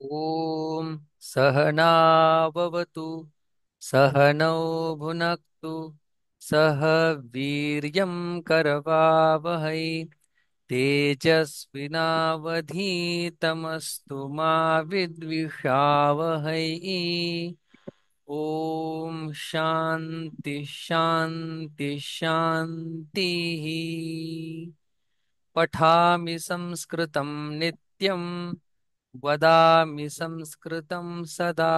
ॐ सहनाववतु सहनौ भुनक्तु सह वीर्यं करवावहै तेजस्विनावधीतमस्तु मा विद्विषावहै। ॐ शान्ति शान्ति शान्तिः। पठामि संस्कृतं नित्यं वदामि संस्कृतं सदा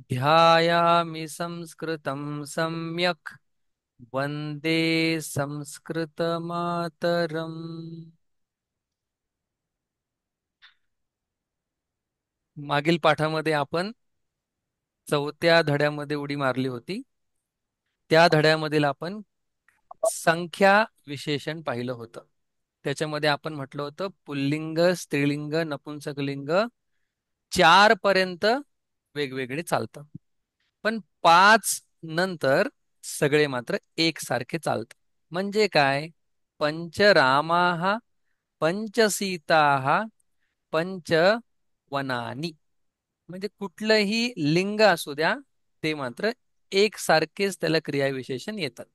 ध्यायामि संस्कृतं सम्यक् वन्दे संस्कृतमातरम्। मागील पाठामध्ये आपण चौथ्या धड्यामध्ये उडी मारली होती. त्या धड्यामधील आपण संख्या विशेषण पाहिलं होतं. त्याच्यामध्ये आपण म्हटलं होतं पुल्लिंग, स्त्रीलिंग, नपुंसकलिंग 4 पर्यंत वेगवेगळे चालतं, पण 5 नंतर सगळे मात्र एकसारखे चालतात. म्हणजे काय? पंचरामाः पंचसीताः पंचवनानी. म्हणजे कुठलंही लिंग असू द्या, ते मात्र एकसारखेच त्याला क्रियाविशेषण येतात.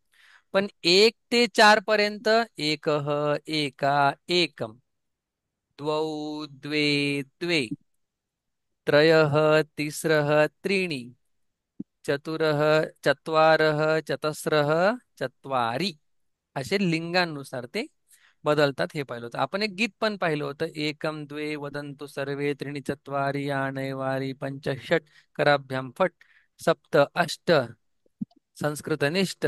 पण 1 ते 4 पर्यंत एकः, एका, एकम, द्वौ, द्वे, द्वे, त्रयः, तिस्रः, त्रीणि, चतुरः, चत्वारः, चतस्रः, चत्वारि, असे लिंगानुसार ते बदलतात. हे पाहिलं होतं. आपण एक गीत पण पाहिलं होतं, एकम द्वे वदंतु सर्वे त्रीणि चत्वारि आणैवारि पंच षट कराभ्याम फट सप्त अष्ट संस्कृतनिष्ठ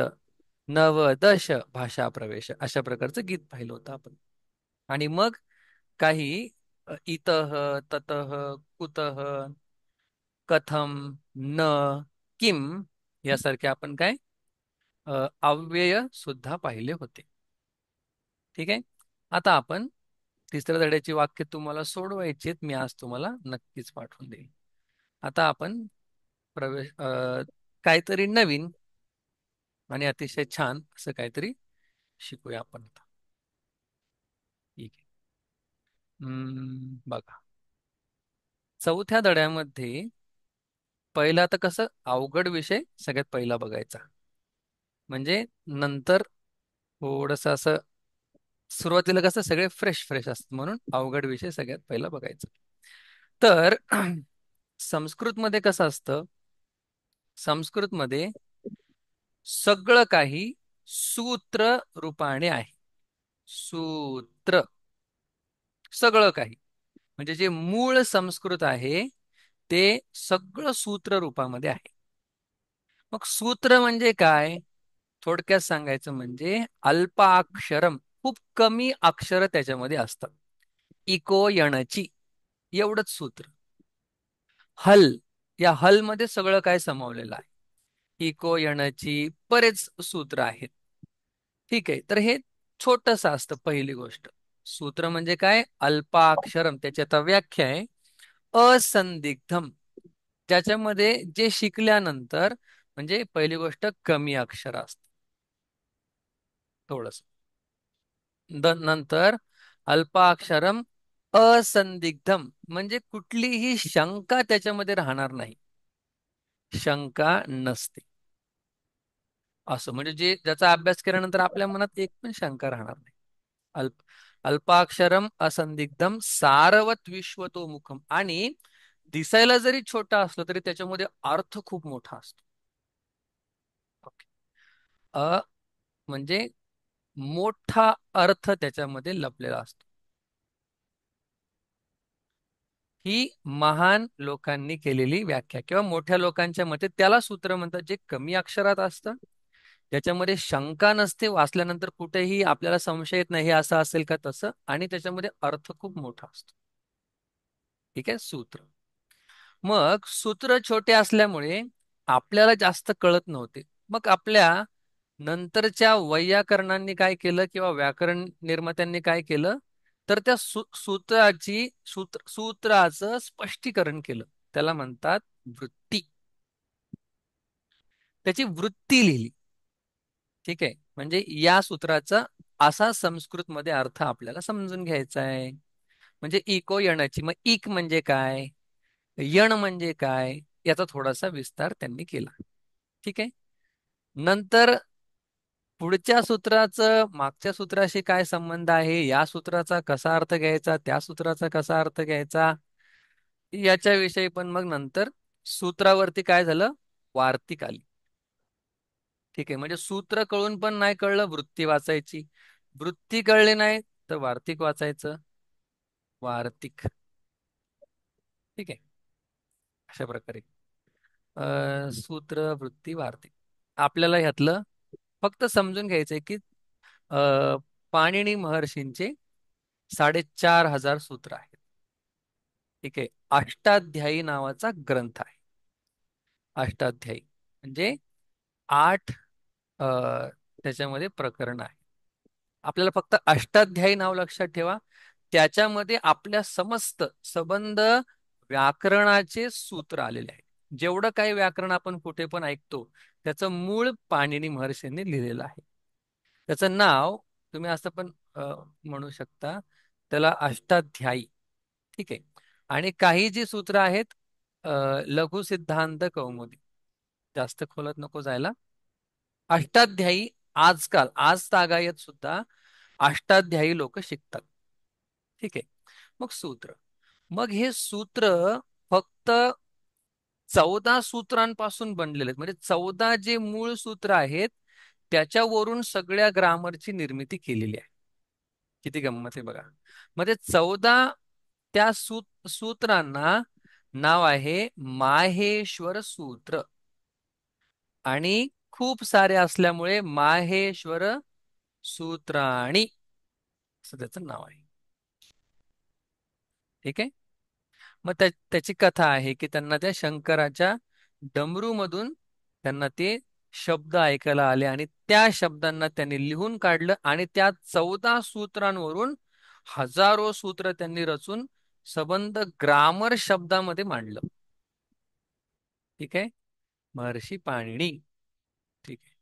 नव दश भाषा प्रवेश, अशा प्रकारचं गीत पाहिलं होतं आपण. आणि मग काही इतः, ततः, कुतः, कथम, न, किम यासारखे आपण काय अव्यय सुद्धा पाहिले होते. ठीक आहे. आता आपण तिसऱ्या धड्याची वाक्य तुम्हाला सोडवायची आहेत. मी आज तुम्हाला नक्कीच पाठवून देईन. आता आपण काहीतरी नवीन आणि अतिशय छान असं काहीतरी शिकूया आपण आता. ठीक आहे. बघा, चौथ्या धड्यामध्ये पहिला तर कसं अवघड विषय सगळ्यात पहिला बघायचा, म्हणजे नंतर थोडस असं सुरुवातीला कसं सगळे फ्रेश फ्रेश असतात, म्हणून अवघड विषय सगळ्यात पहिला बघायचा. तर संस्कृतमध्ये कसं असतं, संस्कृतमध्ये सगळं काही सूत्र रूपाने आहे. सूत्र, सगळं काही, म्हणजे जे मूळ संस्कृत आहे ते सगळं सूत्र रूपामध्ये आहे. मग सूत्र म्हणजे काय? थोडक्यात सांगायचं म्हणजे अल्पाक्षरम, खूप कमी अक्षर त्याच्यामध्ये असतात. इको यणची, एवढंच सूत्र. हल, या हल मध्ये सगळं काय सामावलेलं आहे. इको यणची बरेच सूत्र आहेत. ठीक आहे. तर हे छोटस असतं. पहिली गोष्ट, सूत्र म्हणजे काय? अल्पाक्षरम. त्याची आता व्याख्या आहे असंदिग्धम, ज्याच्यामध्ये जे शिकल्यानंतर, म्हणजे पहिली गोष्ट कमी अक्षर असत थोडस. नंतर अल्पाक्षरम असंदिग्धम, म्हणजे कुठलीही शंका त्याच्यामध्ये राहणार नाही. शंका नसते असं, म्हणजे जे ज्याचा अभ्यास केल्यानंतर आपल्या मनात एक पण शंका राहणार नाही. अल्प अल्पाक्षरम असंदिग्धम सारवत विश्वतोमुखम, आणि दिसायला जरी छोटा असलं तरी त्याच्यामध्ये अर्थ खूप मोठा असतो. ओके. अ म्हणजे मोठा अर्थ त्याच्यामध्ये लपलेला असतो. ही महान लोकांनी केलेली व्याख्या, किंवा मोठ्या लोकांच्या मते त्याला सूत्र म्हणतात, जे कमी अक्षरात असतं, ज्याच्यामध्ये शंका नसते, वाचल्यानंतर कुठेही आपल्याला संशय येत नाही हे असं असेल का तसं, आणि त्याच्यामध्ये अर्थ खूप मोठा असतो. ठीक आहे, सूत्र. मग सूत्र छोटे असल्यामुळे आपल्याला जास्त कळत नव्हते. मग आपल्या नंतरच्या वैयाकरणांनी काय केलं, किंवा व्याकरण निर्मात्यांनी काय केलं, तर त्या सूत्राचं स्पष्टीकरण केलं. त्याला म्हणतात वृत्ती. त्याची वृत्ती लिहिली. ठीक आहे. म्हणजे या सूत्राचा असा संस्कृत मध्ये अर्थ आपल्याला समजून घ्यायचा आहे. म्हणजे इको येण्याची, मग इक म्हणजे काय? यण म्हणजे काय याचा थोडासा विस्तार त्यांनी केला. ठीक आहे. नंतर पुढच्या सूत्राचं मागच्या सूत्राशी काय संबंध आहे, या सूत्राचा कसा अर्थ घ्यायचा, त्या सूत्राचा कसा अर्थ घ्यायचा, याच्याविषयी पण मग नंतर सूत्रावरती काय झालं, वार्तिक आली. ठीक आहे. म्हणजे सूत्र कळून पण नाही कळलं, वृत्ती वाचायची. वृत्ती कळली नाही तर वार्तिक वाचायचं. वार्तिक. ठीक आहे. अशा प्रकारे सूत्र, वृत्ती, वार्तिक. आपल्याला ह्यातलं फक्त समजून घ्यायचंय की अ, पाणिनी महर्षींचे 4,500 सूत्र आहेत. ठीक आहे. अष्टाध्यायी नावाचा ग्रंथ आहे. अष्टाध्यायी म्हणजे 8 अ, त्याच्यामध्ये प्रकरण आहे. आपल्याला फक्त अष्टाध्यायी नाव लक्षात ठेवा. त्याच्यामध्ये आपल्या समस्त संबंध व्याकरणाचे सूत्र आलेले आहे. जेवढं काही व्याकरण आपण कुठे पण ऐकतो त्याचं मूळ पाणिनी महर्षींनी लिहिलेलं आहे. त्याचं नाव तुम्ही असं पण म्हणू शकता, त्याला अष्टाध्यायी. ठीक आहे. आणि काही जी सूत्र आहेत अ, लघु सिद्धांत कौमुदी, जास्त खोलात नको जायला. अष्टाध्यायी आजकाल आज तागायत सुद्धा अष्टाध्यायी लोक शिकतात. ठीक आहे. मग सूत्र, मग हे सूत्र फक्त 14 सूत्रांपासून बनलेले आहेत. म्हणजे 14 जे मूळ सूत्र आहेत त्याच्यावरून सगळ्या ग्रामरची निर्मिती केलेली आहे. किती गंमत आहे बघा. मध्ये 14 त्या सूत्रांना नाव आहे माहेश्वर सूत्र. आणि खूप सारे असल्यामुळे माहेश्वर सूत्राणी असं त्याचं नाव आहे. ठीक आहे. मग त्याची कथा आहे की त्यांना त्या शंकराच्या डमरूमधून त्यांना ते शब्द ऐकायला आले आणि त्या शब्दांना त्यांनी लिहून काढलं आणि त्या 14 सूत्रांवरून हजारो सूत्र त्यांनी रचून संबंध ग्रामर शब्दामध्ये मांडलं. ठीक आहे. महर्षी पाणिनी. ठीक आहे.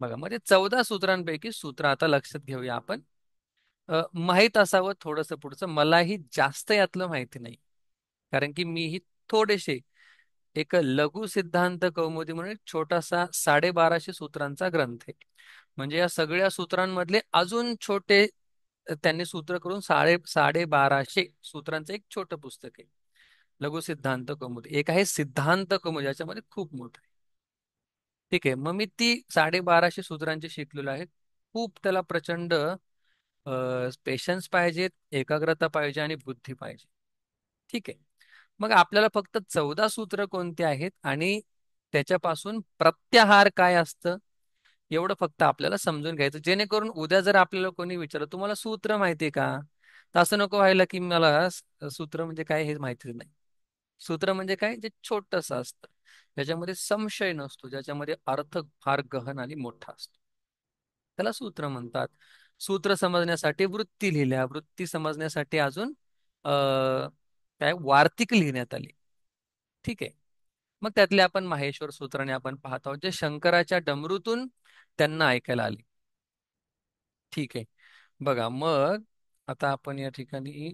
बघा म्हणजे 14 सूत्रांपैकी सूत्र आता लक्षात घेऊया आपण. माहीत असावं थोडंसं पुढचं, मलाही जास्त यातलं माहिती नाही. कारण की मीही थोडेसे एक लघु सिद्धांत कौमुदी म्हणून एक छोटासा 1250 सूत्रांचा ग्रंथ आहे. म्हणजे या सगळ्या सूत्रांमधले अजून छोटे त्यांनी सूत्र करून 1250 सूत्रांचं एक छोटं पुस्तक आहे लघु सिद्धांत कौमुदी. एक आहे सिद्धांत कौमुदी, याच्यामध्ये खूप मोठं आहे. ठीक आहे. मग मी ती 1250 सूत्रांची शिकलेलो आहे. खूप त्याला प्रचंड पेशन्स पाहिजेत, एकाग्रता पाहिजे आणि बुद्धी पाहिजे. ठीक आहे. मग आपल्याला फक्त 14 सूत्र कोणते आहेत आणि त्याच्यापासून प्रत्याहार काय असतं एवढं फक्त आपल्याला समजून घ्यायचं, जेणेकरून उद्या जर आपल्याला कोणी विचारलं तुम्हाला सूत्र माहितीये का, तर असं नको व्हायला की मला सूत्र म्हणजे काय हे माहिती नाही. सूत्र म्हणजे काय, जे छोटस असतं, ज्याच्यामध्ये संशय नसतो, ज्याच्यामध्ये अर्थ फार गहन आणि मोठा असतो, त्याला सूत्र म्हणतात. सूत्र समजण्यासाठी वृत्ती लिहिल्या, वृत्ती समजण्यासाठी अजून अ काय वार्तिक लिहिण्यात आली. ठीक आहे. मग त्यातले आपण माहेश्वर सूत्राने आपण पाहत आहोत जे शंकराच्या डमरूतून त्यांना ऐकायला आले. ठीक आहे. बघा मग आता आपण या ठिकाणी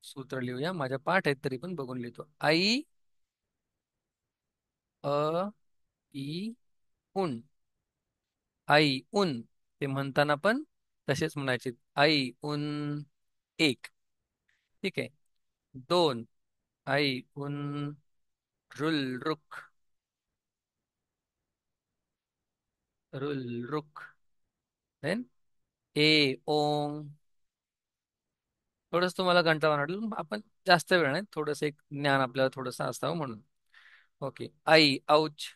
सूत्र लिहूया. माझ्या पाठ आहेत तरी पण बघून लिहितो. आई, अ, ई, उन. आई उन ते म्हणताना पण तसेच म्हणायचे. आई उन एक. ठीक आहे. दोन. आई उन रुल रुख. रुल रुख. देन ए ओंग. थोडंसं तुम्हाला कंटाळा वाटलं, आपण जास्त वेळ नाही, थोडंसं एक ज्ञान आपल्याला थोडंसं असावं म्हणून. ओके. आई औच.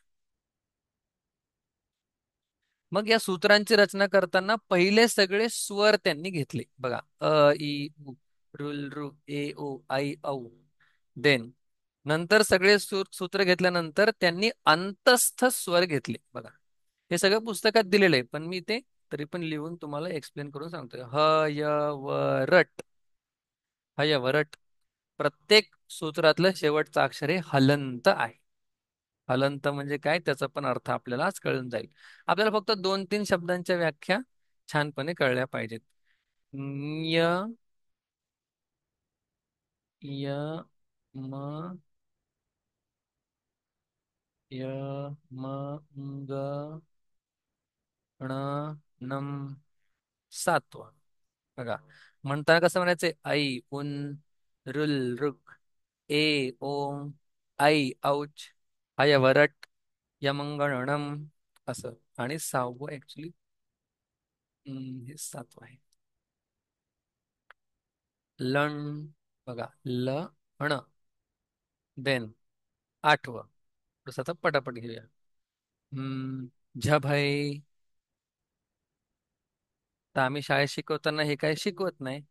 मग या सूत्रांची रचना करताना पहिले सगळे स्वर त्यांनी घेतले बघा. ई उ, रुल रु, ए ओ, आई औ. देन नंतर सगळे सूत्र घेतल्यानंतर त्यांनी अंतस्थ स्वर घेतले बघा. हे सगळं पुस्तकात दिलेलं आहे पण मी ते तरी पण लिहून तुम्हाला एक्सप्लेन करून सांगतोय. ह य व रट. ह य व रट. प्रत्येक सूत्रातलं शेवटचं अक्षर हे हलंत आहे. हलंत म्हणजे काय त्याचा पण अर्थ आपल्याला आज कळून जाईल. आपल्याला फक्त 2-3 शब्दांच्या व्याख्या छानपणे कळल्या पाहिजेत. य, य, म, य म ग ण नम सातवा. बघा, म्हणताना कसं म्हणायचंय? ऐ उन रुल रुक ए ओम ऐ औच हय वरट यमंगणम असं. आणि सहावं ऍक्च्युली हे सातवं आहे. लण. बघा, ल ण. देन आठवं. थोडंसं आता पटापट घेऊया. झभय. तर आम्ही शाळेत शिकवताना हे काही शिकवत नाही,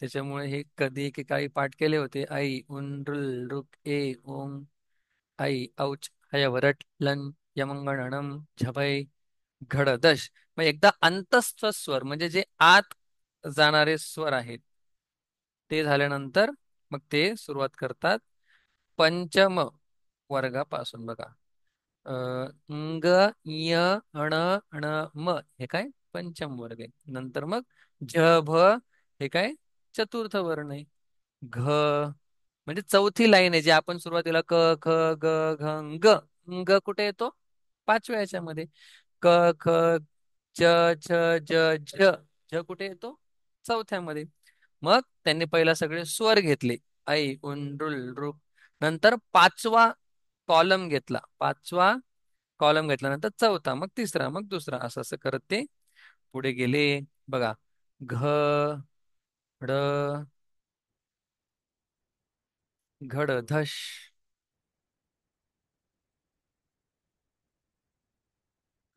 त्याच्यामुळे हे कधी एकेकाळी पाठ केले होते. ऐ उन रुल रुक ए ओम ऐ औच हयवरट लन यमंगणम झभय घडदश. मग एकदा अंतस्थ स्वर म्हणजे जे आत जाणारे स्वर आहेत ते झाल्यानंतर मग ते सुरुवात करतात पंचम वर्गापासून. बघा, अ, ंग य ण ण म हे काय पंचम वर्ग आहे. नंतर मग झ भ हे काय चतुर्थ वर्ण आहे. घ म्हणजे चौथी लाईन आहे, जी आपण सुरुवातीला क ख ग घ ग. ग कुठे येतो? पाचव्या याच्यामध्ये. क ख च छ ज झ. झ कुठे येतो? चौथ्यामध्ये. मग त्यांनी पहिला सगळे स्वर घेतले. ऐ उन रुल रुक. नंतर पाचवा कॉलम घेतला. पाचवा कॉलम घेतल्यानंतर चौथा, मग तिसरा, मग दुसरा, असं असं करत ते पुढे गेले. बघा, घ ड घडधश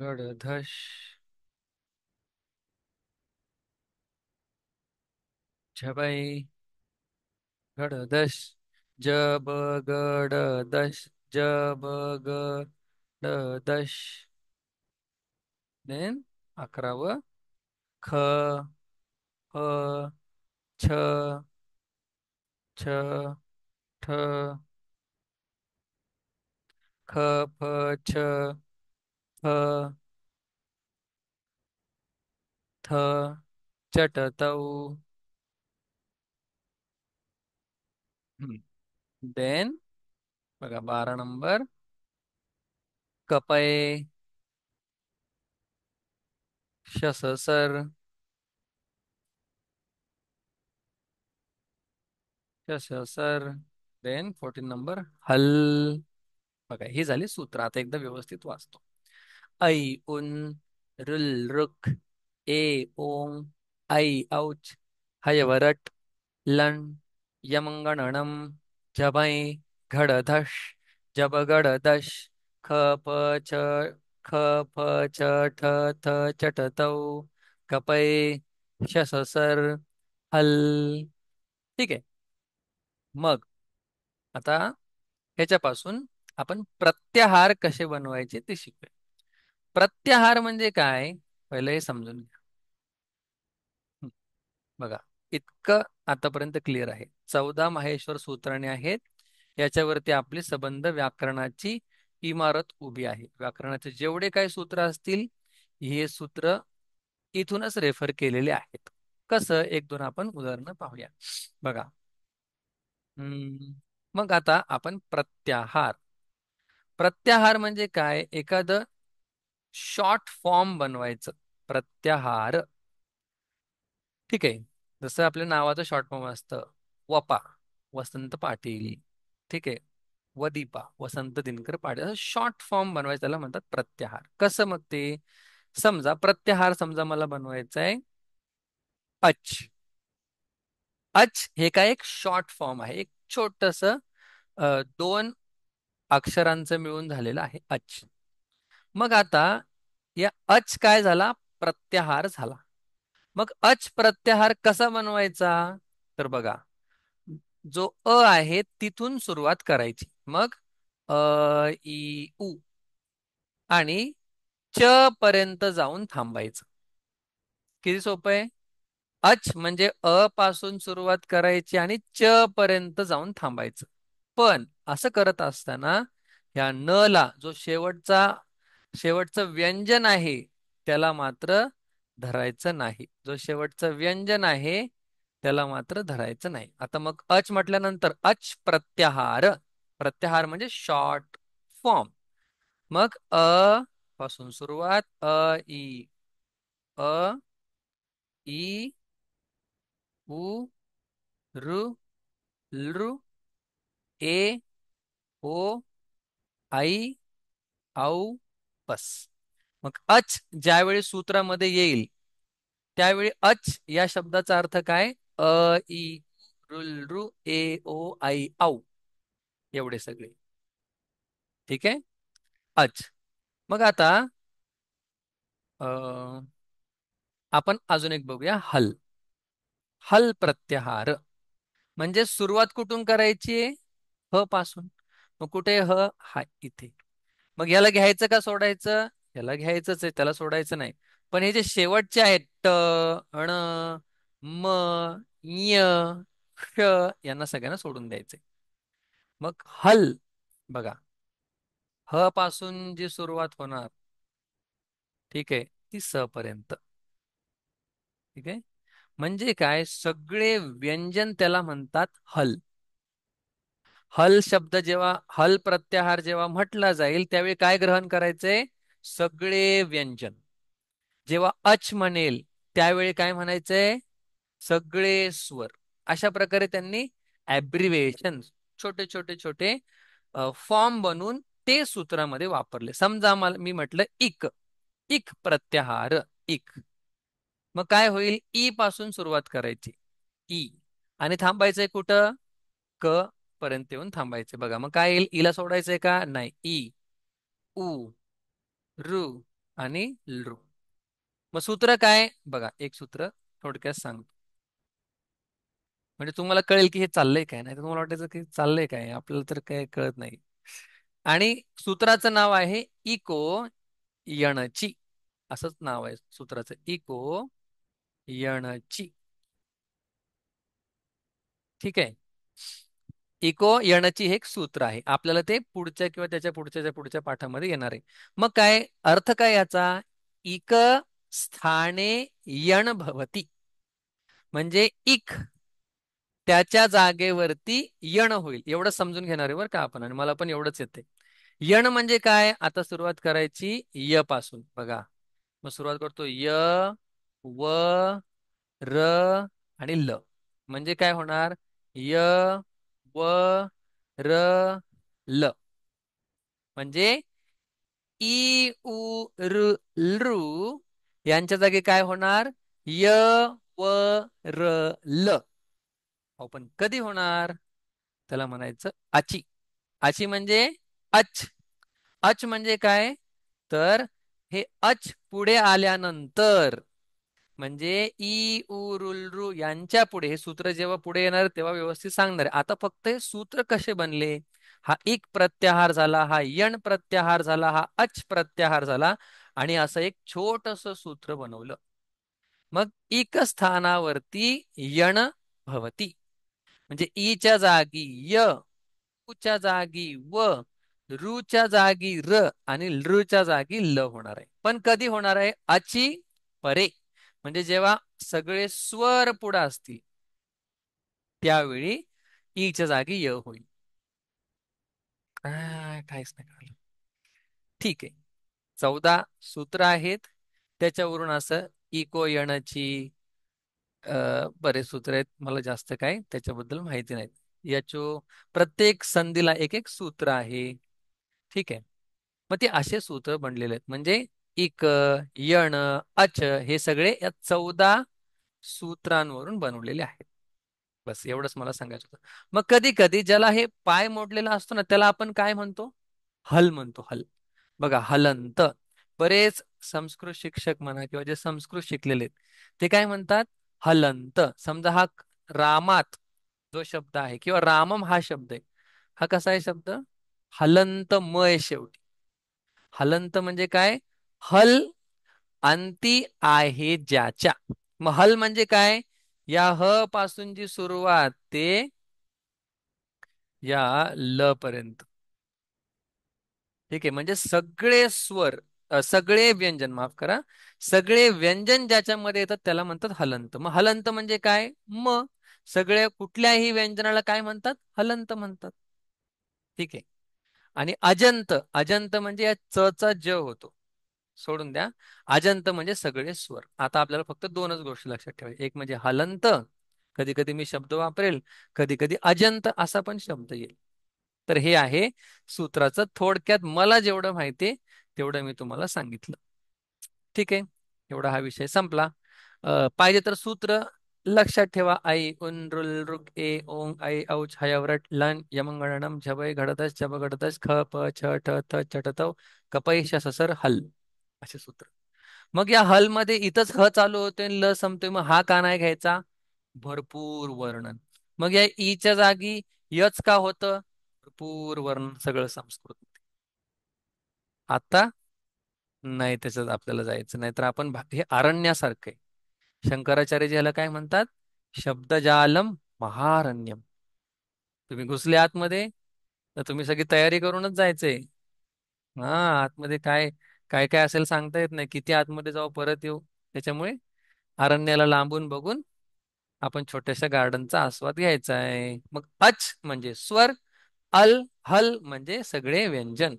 घडधश झबई घडधश जब गडदश जब गडदश. देन अकरावं ख ह छ छ ठ ख फ छ फ थ चटतौ. देन बघा, 12 नंबर कपय शससर शससर. देन 14 नंबर हल. बघा, ही झाली सूत्र. आता एकदा व्यवस्थित वाचतो. ऐ उन रुल रुक ए ओम ऐ औच हयवरट लं यमंगणनम जबै घडधश जबगडदश ख प छ ख फ छ ठ थ चटतौ कपै शससर हल. ठीक आहे. मग आता ह्याच्यापासून आपण प्रत्याहार कसे बनवायचे ते शिकूया. प्रत्याहार म्हणजे काय? पहिलं हे समजून घ्या. हं, बघा, इतकं आतापर्यंत क्लिअर आहे. 14 माहेश्वर सूत्राने आहेत. याच्यावरती आपली संबंध व्याकरणाची इमारत उभी आहे. व्याकरणाचे जेवढे काही सूत्र असतील, हे सूत्र इथूनच रेफर केलेले आहेत. कसं? एक दोन आपण उदाहरणं पाहूया. बघा, हम्म, मग आता आपण प्रत्याहार. प्रत्याहार म्हणजे काय? एखादं शॉर्ट फॉर्म बनवायचं. प्रत्याहार. ठीक आहे. जसं आपल्या नावाचं शॉर्ट फॉर्म असतं. वपा वसंत पाटील. ठीक आहे. वदीपा वसंत दिनकर पाटील. असं शॉर्ट फॉर्म बनवायचं, त्याला म्हणतात प्रत्याहार. कसं मग ते? समजा प्रत्याहार, समजा मला बनवायचा आहे अच. अच हे काय एक शॉर्ट फॉर्म आहे, एक छोटस दोन अक्षरांचं मिळून झालेलं आहे अच. मग आता या अच काय झाला? प्रत्याहार झाला. मग अच प्रत्याहार कसा बनवायचा? तर बघा, जो आहे तिथून सुरुवात करायची. मग अ इ उ आणि च पर्यंत जाऊन थांबायचं. किती सोपं आहे? अच म्हणजे अ पासून सुरुवात करायची आणि च पर्यंत जाऊन थांबायचं. पण असं करत असताना ह्या न ला, जो शेवटचं व्यंजन आहे, त्याला मात्र धरायचं नाही. जो शेवटचं व्यंजन आहे त्याला मात्र धरायचं नाही. आता मग अच म्हटल्यानंतर अच प्रत्याहार. प्रत्याहार म्हणजे शॉर्ट फॉर्म. मग पासून सुरुवात ई अ ई उ ऋ लृ ए ओ आई औ बस. मग अच ज्यावेळी सूत्रामध्ये येईल त्यावेळी अच या शब्दाचा अर्थ काय? अ ई ऋ ए ओ आई औ एवढे सगळे. ठीक आहे. अच. मग आता अ, आपण अजून एक बघूया हल. हल प्रत्याहार म्हणजे सुरुवात कुठून करायची? ह पासून. मग कुठे ह? हा इथे. मग याला घ्यायचं का सोडायचं? याला घ्यायचंच आहे, त्याला सोडायचं नाही. पण हे जे शेवटचे आहेत ट, ण, म, य, श यांना सगळ्यांना सोडून द्यायचंय. मग हल बघा, ह पासून जी सुरुवात होणार, ठीक आहे, ती स पर्यंत. ठीक आहे. म्हणजे काय? सगळे व्यंजन त्याला म्हणतात हल. हल शब्द जेव्हा हल प्रत्याहार जेव्हा म्हटला जाईल त्यावेळी काय ग्रहण करायचंय? सगळे व्यंजन. जेव्हा अच म्हणेल त्यावेळी काय म्हणायचंय? सगळे स्वर. अशा प्रकारे त्यांनी ऍब्रिव्हिएशन, छोटे छोटे छोटे फॉर्म बनवून ते सूत्रामध्ये वापरले. समजा मला मी म्हटलं इक, इक प्रत्याहार इक. मग काय होईल? ई पासून सुरुवात करायची ई, आणि थांबायचंय कुठं? क पर्यंत येऊन थांबायचे. बघा मग काय येईल? ईला सोडायचंय का? नाही. ई उ ऋ आणि लृ. मग सूत्र काय? बघा एक सूत्र थोडक्यात सांगतो, म्हणजे तुम्हाला कळेल की हे चाललंय काय. नाही तर तुम्हाला वाटायचं की चाललंय काय, आपल्याला तर काय कळत नाही. आणि सूत्राचं नाव आहे इको यणची. असंच नाव आहे सूत्राचं, इको यणची. ठीक आहे. इको यणची हे एक सूत्र आहे. आपल्याला ते पुढच्या किंवा त्याच्या पुढच्या पुढच्या पाठामध्ये येणार आहे. मग काय अर्थ काय याचा? इक स्थाने यण भवती. म्हणजे इक त्याच्या जागेवरती यण होईल, एवढं समजून घेणार आहे बरं का आपण. आणि मला पण एवढंच येते. यण म्हणजे काय? आता सुरुवात करायची य पासून. बघा मग सुरुवात करतो य, व, र आणि ल. म्हणजे काय होणार? य, व, र, ल. म्हणजे ई उ र लृ यांच्या जागी काय होणार? य, व, र, ल. हो पण कधी होणार? त्याला म्हणायचं आची. आची म्हणजे अच. अच म्हणजे काय? तर हे अच पुढे आल्यानंतर, म्हणजे ई उ ऋ यांच्या पुढे हे सूत्र जेव्हा पुढे येणार तेव्हा व्यवस्थित सांगणार आहे. आता फक्त हे सूत्र कसे बनले? हा इक प्रत्याहार झाला, हा यण प्रत्याहार झाला, हा अच प्रत्याहार झाला, आणि असं एक छोटस सूत्र बनवलं. मग इक स्थानावरती यण भवती. म्हणजे ईच्या जागी य, च्या जागी व, च्या जागी र आणि लृच्या जागी ल होणार आहे. पण कधी होणार आहे? अची परे. म्हणजे जेव्हा सगळे स्वर पुढे असतील त्यावेळी ईच्या जागी य होईल. काहीच नाही कळलं. ठीक आहे. 14 सूत्र आहेत. त्याच्यावरून असं इको यणाची बरेच सूत्र आहेत. मला जास्त काय त्याच्याबद्दल माहिती नाही. याचो प्रत्येक संधीला एक एक सूत्र आहे. ठीक आहे. मग ते असे सूत्र बनलेले आहेत. म्हणजे इक, यण, अच हे सगळे या 14 सूत्रांवरून बनवलेले आहेत. बस एवढंच मला सांगायचं होतं. मग कधी कधी ज्याला हे पाय मोडलेला असतो ना त्याला आपण काय म्हणतो? हल म्हणतो. हल. बघा हलंत. बरेच संस्कृत शिक्षक म्हणा किंवा जे संस्कृत शिकलेले आहेत ते काय म्हणतात? हलंत. समजा हा रामात जो शब्द आहे किंवा रामम हा शब्द आहे, हा कसा आहे शब्द? हलंत मय शेवटी. हलंत म्हणजे काय? हल अंती आहे ज्याच्या. मग हल म्हणजे काय? या ह पासून जी सुरुवात ते या ल पर्यंत. ठीक आहे. म्हणजे सगळे स्वर, सगळे व्यंजन, माफ करा, सगळे व्यंजन ज्याच्यामध्ये येतात त्याला म्हणतात हलंत. मग हलंत म्हणजे काय? म सगळ्या कुठल्याही व्यंजनाला काय म्हणतात? हलंत म्हणतात. ठीक आहे. आणि अजंत, अजंत म्हणजे या च चा ज होतो, सोडून द्या. अजंत म्हणजे सगळे स्वर. आता आपल्याला फक्त दोनच गोष्टी लक्षात ठेवायच्या, एक म्हणजे हलंत, कधी कधी मी शब्द वापरेल, कधी कधी अजंत असा पण शब्द येईल. तर हे आहे सूत्राचं थोडक्यात मला जेवढं माहितीये तेवढं मी तुम्हाला सांगितलं. ठीक आहे, एवढा हा विषय संपला. पाहिजे तर सूत्र लक्षात ठेवा. आई उन रुल रुक ए ओंग ऐ औच हयवरट लन यमंगणम झबय घडतस झब घडतस ख प छ ठ थ चट तव कपय ससर हल, असे सूत्र. मग या हल मध्ये इथंच ह चालू होतोय आणि ल संपतोय, मग हा का नाही घ्यायचा? भरपूर वर्णन. मग या ईच्या जागी यच का होतं? भरपूर वर्णन, सगळं संस्कृत. आता नाही, त्याच्यात आपल्याला जायचं नाही तर आपण हे अरण्यासारखं आहे. शंकराचार्य याला काय म्हणतात? शब्दजालम महारण्यम. तुम्ही घुसले आतमध्ये तर तुम्ही सगळी तयारी करूनच जायचंय. हा, आतमध्ये काय काय काय असेल सांगता येत नाही, किती आतमध्ये जाऊ परत येऊ. त्याच्यामुळे अरण्याला लांबून बघून आपण छोट्याशा गार्डनचा आस्वाद घ्यायचा आहे. मग अच म्हणजे स्वर, अल हल म्हणजे सगळे व्यंजन.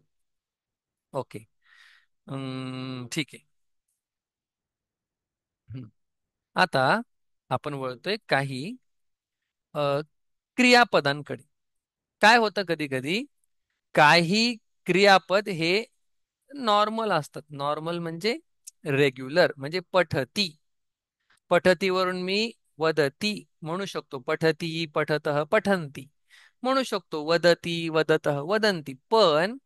ओके. ठीक आहे. हम्म. आता आपण वळतोय काही अ, क्रियापदांकडे. काय होतं कधी कधी, काही क्रियापद हे नॉर्मल असतात. नॉर्मल म्हणजे रेग्युलर, म्हणजे पठती. पठतीवरून मी वदती म्हणू शकतो, पठती पठतः पठंती म्हणू शकतो, वदती वदतः वदंती. पण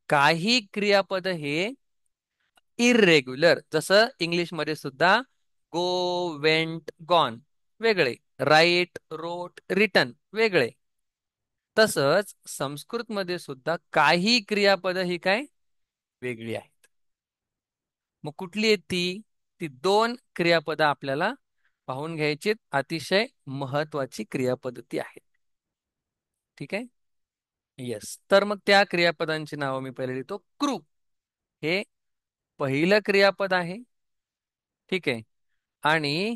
काही क्रियापद हे इरेग्युलर, जसं इंग्लिशमध्ये सुद्धा गो, वेंट, गॉन वेगळे, राईट, रोट, रिटन वेगळे. तसंच संस्कृतमध्ये सुद्धा काही क्रियापद ही काय वेगळी आहेत. मग कुठली आहेत ती? ती दोन क्रियापदं आपल्याला पाहून घ्यायची, अतिशय महत्वाची क्रियापद्धती आहे. ठीक आहे. येस, तर मग त्या क्रियापदांची नावं मी पहिले लिहितो. क्रू हे पहिलं क्रियापद आहे. ठीक आहे. आणि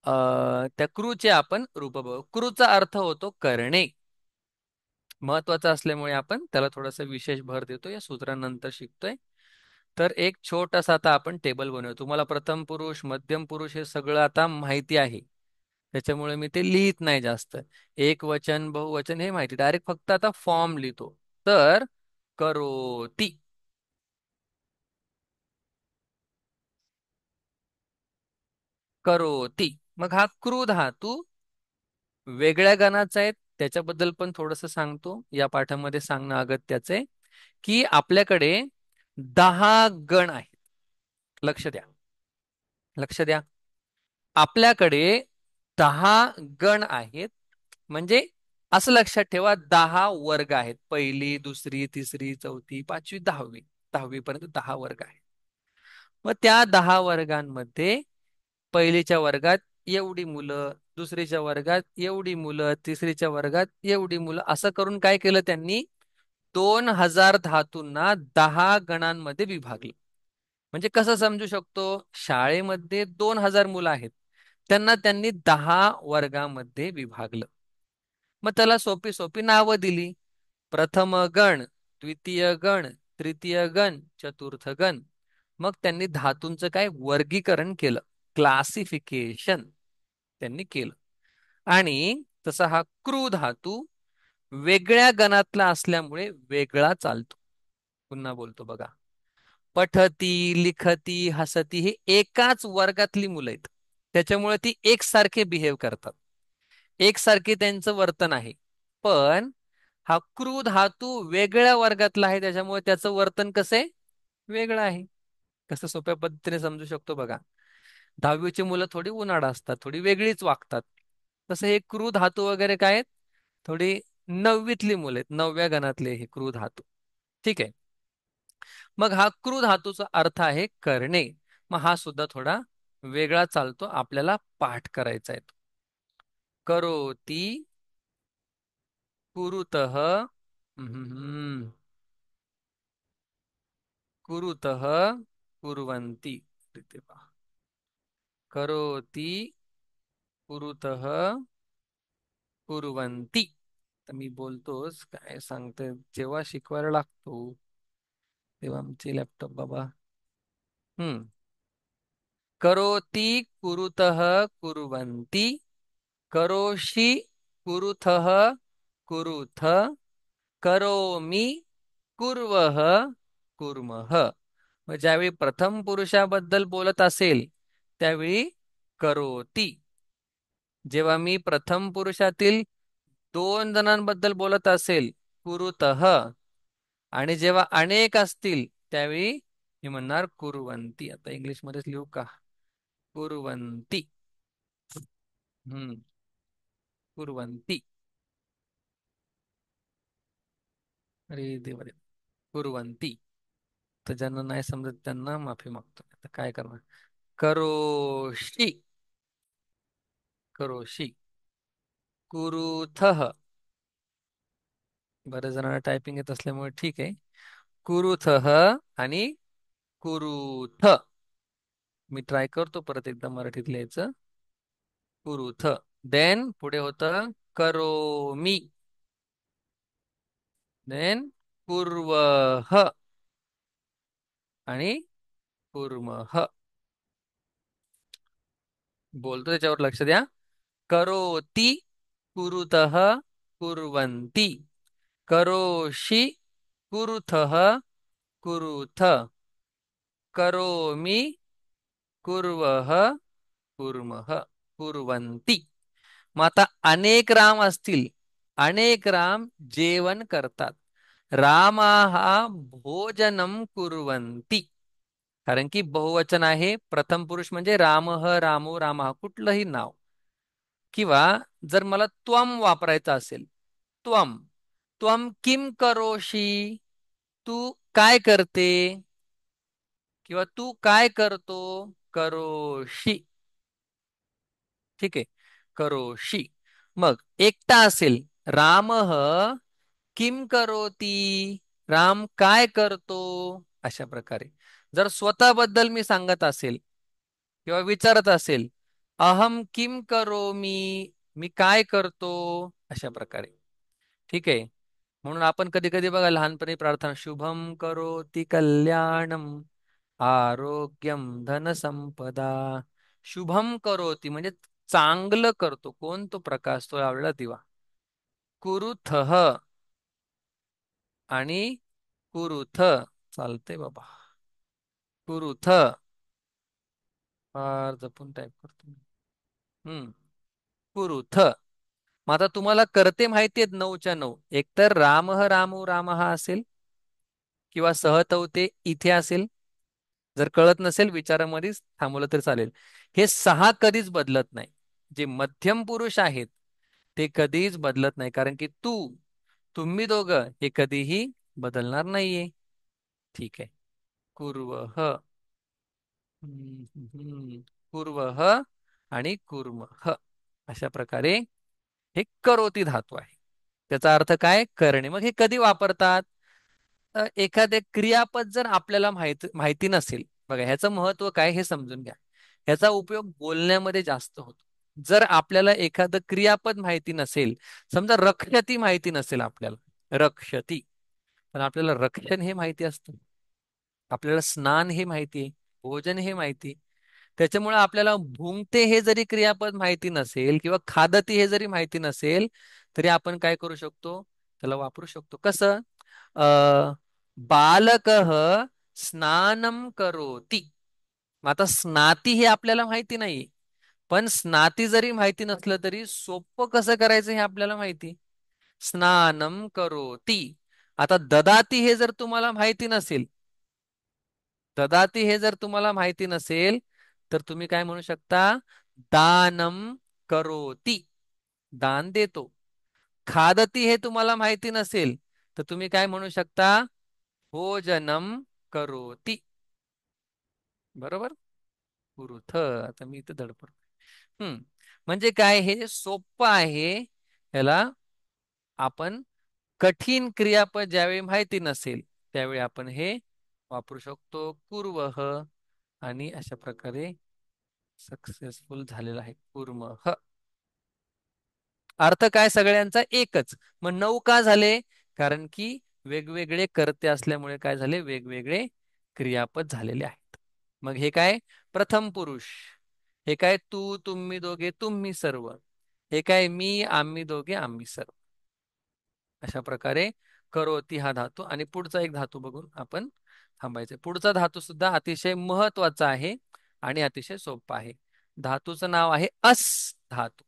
त्या क्रूचे आपण रूप बघू. क्रूचा अर्थ होतो करणे. महत्वाचा असल्यामुळे आपण त्याला थोडासा विशेष भर देतो, या सूत्रानंतर शिकतोय. तर एक छोटासा आता आपण टेबल बनवू. तुम्हाला प्रथम पुरुष, मध्यम पुरुष हे सगळं आता माहिती आहे, त्याच्यामुळे मी ते लिहित नाही जास्त. एक वचन, बहुवचन हे माहिती, डायरेक्ट फक्त आता फॉर्म लिहितो. तर करोती, करोती. मग हा क्रू धातू वेगळ्या गणाचा आहे, त्याच्याबद्दल पण थोडस सांगतो. या पाठामध्ये सांगणं अगत्याचं आहे की आपल्याकडे 10 गण आहेत. लक्ष द्या, लक्ष द्या. आपल्याकडे 10 गण आहेत. म्हणजे असं लक्षात ठेवा, 10 वर्ग आहेत. पहिली, दुसरी, तिसरी, चौथी, पाचवी, 10वी, 10वी पर्यंत 10 वर्ग आहेत. मग त्या 10 वर्गांमध्ये पहिलीच्या वर्गात एवढी मुलं, दुसरीच्या वर्गात एवढी मुलं, तिसरीच्या वर्गात एवढी मुलं, असं करून काय केलं त्यांनी? 2000 धातूंना 10 गणांमध्ये विभागलं. म्हणजे कसं समजू शकतो? शाळेमध्ये 2000 मुलं आहेत, त्यांना त्यांनी 10 वर्गामध्ये विभागलं. मग त्याला सोपी सोपी नावं दिली. प्रथम गण, द्वितीय गण, तृतीय गण, चतुर्थ गण. मग त्यांनी धातूंचं काय वर्गीकरण केलं, क्लासिफिकेशन त्यांनी केलं. आणि तसा हा क्रू धातू वेगळ्या गणातला असल्यामुळे वेगळा चालतो. पुन्हा बोलतो बघा. पठती, लिखती, हसती हे एकाच वर्गातली मुलं आहेत, त्याच्यामुळे ती एकसारखे बिहेव करतात, एकसारखे त्यांचं वर्तन आहे. पण हा क्रू धातू वेगळ्या वर्गातला आहे, त्याच्यामुळे त्याचं वर्तन कसं आहे? वेगळं आहे. कसं सोप्या पद्धतीने समजू शकतो बघा. 10वीची मुलं थोडी उन्हाळ असतात, थोडी वेगळीच वागतात. तसं हे क्रू धातू वगैरे काय आहेत? थोडी 9वीतली मुलं आहेत, 9व्या गणातले हे क्रू धातू. ठीक आहे. मग हा क्रू धातूचा अर्थ आहे करणे. मग हा सुद्धा थोडा वेगळा चालतो, आपल्याला पाठ करायचा आहे. करोती, कुरुतः, हम्म, कुरुतः, कुर्वन्ति. इथे पहा. करोति, कुरुतः, कुर्वन्ति. आता मी बोलतोच काय सांगते, जेव्हा शिकवायला लागतो तेव्हा आमचे लॅपटॉप बाबा. हम्म. करोति कुरुतः कुर्वन्ति, करोषि कुरुथः कुरुथ, करोमि कुर्वः कुर्मः. मग ज्यावेळी प्रथम पुरुषाबद्दल बोलत असेल त्यावेळी करोती. जेव्हा मी प्रथम पुरुषातील दोन जणांबद्दल बोलत असेल कुरुतः, आणि जेव्हा अनेक असतील त्यावेळी मी म्हणणार कुर्वंती. आता इंग्लिश मध्येच लिहू का? कुर्वंती. हम्म. कुर्वंती. अरे देवा देवा. कुर्वंती. तर ज्यांना नाही समजत त्यांना माफी मागतो. आता काय करणार? करोषि. करोषि. कुरुथः. बऱ्याच जणांना टायपिंग येत असल्यामुळे ठीक आहे. कुरुथः आणि कुरुथ. मी ट्राय करतो परत एकदा मराठीत लिहायचं. कुरुथ. देन पुढे होतं करोमि. देन कुर्वः आणि कुर्मः. बोलतो त्याच्यावर लक्ष द्या. करोति कुरुतः कुर्वन्ति, करोषि कुरुथः कुरुथ, करोमि कुर्वः कुर्मः कुर्वन्ति. मग आता अनेक राम असतील, अनेक राम जेवण करतात. रामाः भोजनं कुर्वन्ति. कारण की बहुवचन आहे, प्रथम पुरुष म्हणजे रामः रामो रामः कुठलंही नाव. किंवा जर मला त्वम वापरायचं असेल, त्वम. त्वम किम करोषि. तू काय करते. किंवा तू काय करतो. करोषि. ठीक आहे. करोषि. मग एकटा असेल, रामः किम करोती. राम काय करतो. अशा प्रकारे. जर स्वतःबद्दल मी सांगत असेल किंवा विचारत असेल, अहम किम करोमी. मी काय करतो. अशा प्रकारे. ठीक आहे. म्हणून आपण कधी कधी बघा लहानपणी प्रार्थना, शुभम करोति कल्याणम आरोग्यम धनसंपदा. शुभम करोति म्हणजे चांगलं करतो. कोण? तो प्रकाश, तो लावलेला दिवा. कुरुथः आणि कुरुथ. चालते बाबा. कुरुथ. फार जपून टाईप करतो मी. हम्म. कुरुथ. मग आता तुम्हाला करते माहिती आहेत 9च्या 9. एकतर रामः रामो रामः असेल किंवा सहतवते इथे असेल. जर कळत नसेल विचारामध्येच थांबवलं तरी चालेल. हे 6 कधीच बदलत नाही. जे मध्यम पुरुष आहेत ते कधीच बदलत नाही, कारण की तू, तुम्ही दोघं हे कधीही बदलणार नाहीये. ठीक आहे. कुर्वह. कुर्वह आणि कुर्मह. अशा प्रकारे हे करोती धातू आहे. त्याचा अर्थ काय? करणे. मग हे कधी वापरतात? एखादे क्रियापद जर आपल्याला माहिती नसेल, बघा ह्याचं महत्व काय हे समजून घ्या. ह्याचा उपयोग बोलण्यामध्ये जास्त होतो. जर आपल्याला एखादं क्रियापद माहिती नसेल, समजा रक्षती माहिती नसेल आपल्याला, रक्षती, पण आपल्याला रक्षण हे माहिती असतं. आपल्याला स्नान हे माहिती आहे, भोजन हे माहिती. त्याच्यामुळे आपल्याला भुंगते हे जरी क्रियापद माहिती नसेल किंवा खादती हे जरी माहिती नसेल, तरी आपण काय करू शकतो? त्याला वापरू शकतो. कसं? बालकः स्नानम करोति. मग आता स्नाती हे आपल्याला माहिती नाही, पण स्नाती जरी माहिती नसलं तरी सोपं कसं करायचं हे आपल्याला माहिती. स्नानम करोति. आता ददाती हे जर तुम्हाला माहिती नसेल, ददाती हे जर तुम्हाला माहिती नसेल, तर तुम्ही काय म्हणू शकता? दानम करोति. दान देतो. खादती हे तुम्हाला माहिती नसेल, तर तुम्ही काय म्हणू शकता? भोजनम करोति. बरोबर. पुरुथ. आता मी इथं धडपड. हम्म. म्हणजे काय? हे सोपं आहे. याला आपण कठीण क्रियापद ज्यावेळी माहिती नसेल त्यावेळी आपण हे वापरू शकतो. कुर्वह. आणि अशा प्रकारे सक्सेसफुल झालेला आहे कुर्मह. अर्थ काय सगळ्यांचा एकच. मग 9 का झाले? कारण की वेगवेगळे कर्ते असल्यामुळे काय झाले, वेगवेगळे क्रियापद झालेले आहेत. मग हे काय, प्रथम पुरुष. हे काय, तू तुम्ही दोघे तुम्ही सर्व. हे काय, मी आम्ही दोघे आम्ही सर्व. अशा प्रकारे करोती हा धातू. आणि पुढचा एक धातू बघून आपण थांबायचे. पुढचा धातू सुद्धा अतिशय महत्वाचा आहे आणि अतिशय सोपा आहे. धातूचं नाव आहे अस धातू.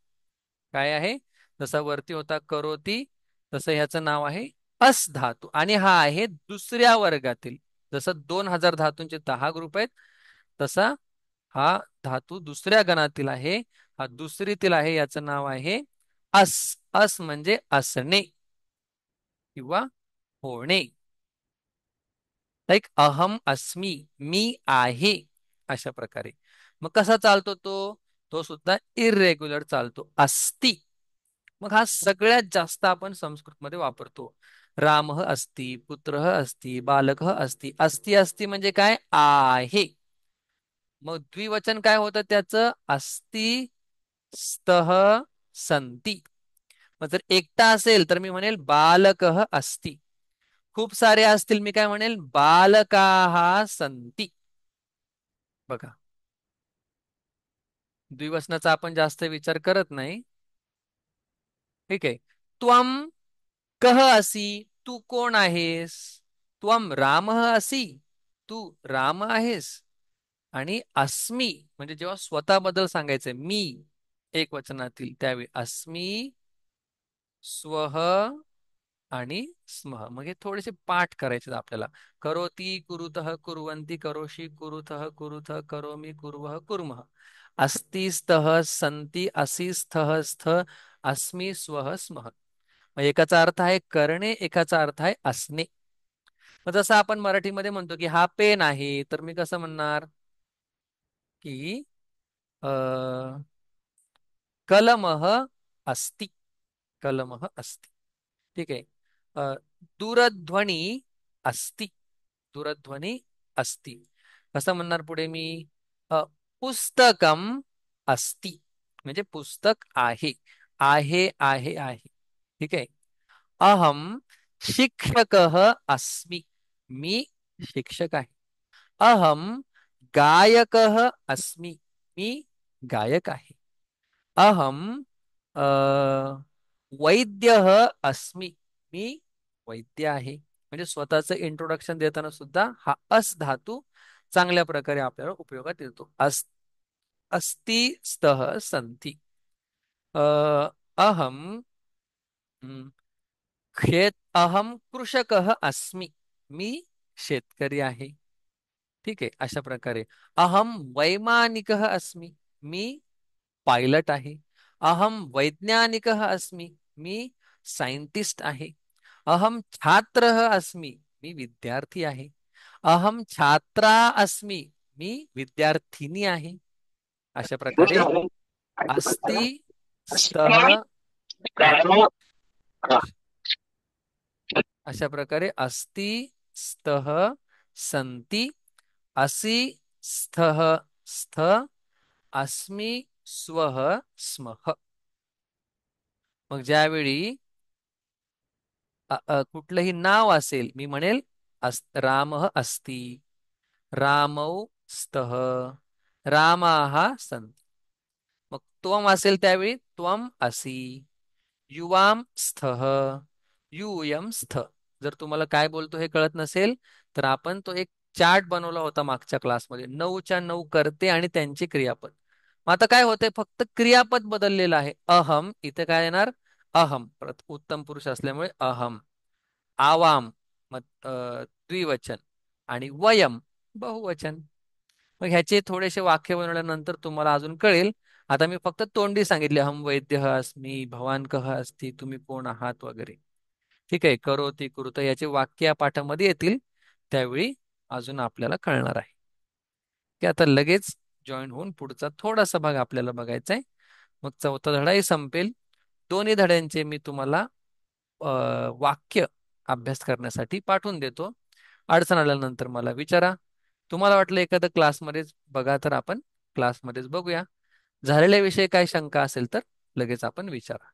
काय आहे? जसा वरती होता करोती, तसं ह्याचं नाव आहे अस धातू. आणि हा आहे दुसऱ्या वर्गातील. जसं 2000 धातूंचे 10 ग्रुप आहेत, तसा हा धातू दुसऱ्या गणातील आहे. हा दुसरीतील आहे. याचं नाव आहे अस. अस म्हणजे असणे किंवा होणे. लाईक अहम अस्मी, मी आहे, अशा प्रकारे. मग कसा चालतो तो? तो सुद्धा इरेग्युलर चालतो, अस्ति. मग हा सगळ्यात जास्त आपण संस्कृतमध्ये वापरतो. राम अस्ति, पुत्र अस्ति, बालक अस्ति. अस्ति अस्ति म्हणजे काय, आहे. मग द्विवचन काय होतं त्याचं, अस्ति स्तः संती. मग जर एकटा असेल तर मी म्हणेल बालक अस्ति. खूप सारे असतील, मी काय म्हणेल, बालकाः संती. बघा, द्विवचनाचा आपण जास्त विचार करत नाही. ठीक आहे. त्वम कह असी, तू कोण आहेस? त्वम रामः असि, तू राम आहेस. आणि अस्मी म्हणजे जेव्हा स्वतःबद्दल सांगायचंय, मी एक वचनातील, त्यावेळी अस्मी स्वः आणि स्मः. मग हे थोडेसे पाठ करायचे आहेत आपल्याला. करोती कुरुतः कुर्वन्ति, करोषि कुरुतः कुरुथ, करोमि कुर्वः कुर्मः. अस्ति स्तः संति, असि स्थः स्थ, अस्मि स्वः स्मः. मग एकाचा अर्थ आहे करणे, एकाचा अर्थ आहे असणे. मग जसं आपण मराठीमध्ये म्हणतो की हा पेन आहे, तर मी कसं म्हणणार की कलमः अस्ति, कलमः अस्ति. ठीक आहे. दूरध्वनी अस्ति, दूरध्वनी अस्ति. कसं म्हणणार पुढे मी, पुस्तकम अस्ति, म्हणजे पुस्तक आहे, आहे आहे आहे. ठीक आहे. अहम शिक्षकः अस्मि, मी शिक्षक आहे. अहम गायकः अस्मि, मी गायक आहे. अहम अ, वैद्यः अस्मि, मी वैद्य आहे. म्हणजे स्वतःचं इंट्रोडक्शन देताना सुद्धा हा अस धातू चांगल्या प्रकारे आपल्याला उपयोगात येतो. अस्ति स्तः संति. अहम हम्म, अहम कृषकः अस्मि, मी शेतकरी आहे. ठीक आहे. अशा प्रकारे अहम वैमानिकः अस्मि, मी पायलट आहे. अहम वैज्ञानिकः अस्मि, मी सायंटिस्ट आहे. अहम छात्रः अस्मि, मी विद्यार्थी आहे. अहम छात्रा अस्मि, मी विद्यार्थिनी आहे. अशा प्रकारे अस्ति स्तः अशा प्रकारे अस्ति स्तः संति, असि स्थः स्थ, अस्मि स्वः स्मः. मग ज्यावेळी कुठलंही नाव असेल, मी म्हणेल रामः अस्ति, रामौ स्तः, रामाः सन्ति. मग त्वम असेल त्यावेळी त्वम असि, युवाम स्थः, यूयम स्थ. जर तुम्हाला काय बोलतो हे कळत नसेल, तर आपण तो एक चार्ट बनवला होता मागच्या क्लासमध्ये, 9च्या 9 करते आणि त्यांचे क्रियापद. मग आता काय होतंय, फक्त क्रियापद बदललेलं आहे. अहम इथे काय येणार, अहम उत्तम पुरुष असल्यामुळे अहम. आवाम मग द्विवचन. आणि वयम बहुवचन. मग ह्याचे थोडेसे वाक्य बनवल्यानंतर तुम्हाला अजून कळेल. आता मी फक्त तोंडी सांगितले, हम वैद्य अस्मी, भवान कः अस्ति, तुम्ही कोण आहात वगैरे. ठीक आहे. करोती कुरुत याचे वाक्य या पाठामध्ये येतील, त्यावेळी अजून आपल्याला कळणार आहे की आता लगेच जॉईन होऊन पुढचा थोडासा भाग आपल्याला बघायचा आहे. मग चौथा धडाही संपेल. दोन्ही धड्यांचे मी तुम्हाला वाक्य अभ्यास करण्यासाठी पाठवून देतो. अडचण आल्यानंतर मला विचारा. तुम्हाला वाटलं एखादं क्लासमध्येच बघा, तर आपण क्लासमध्येच बघूया. झालेल्या विषयी काय शंका असेल तर लगेच आपण विचारा.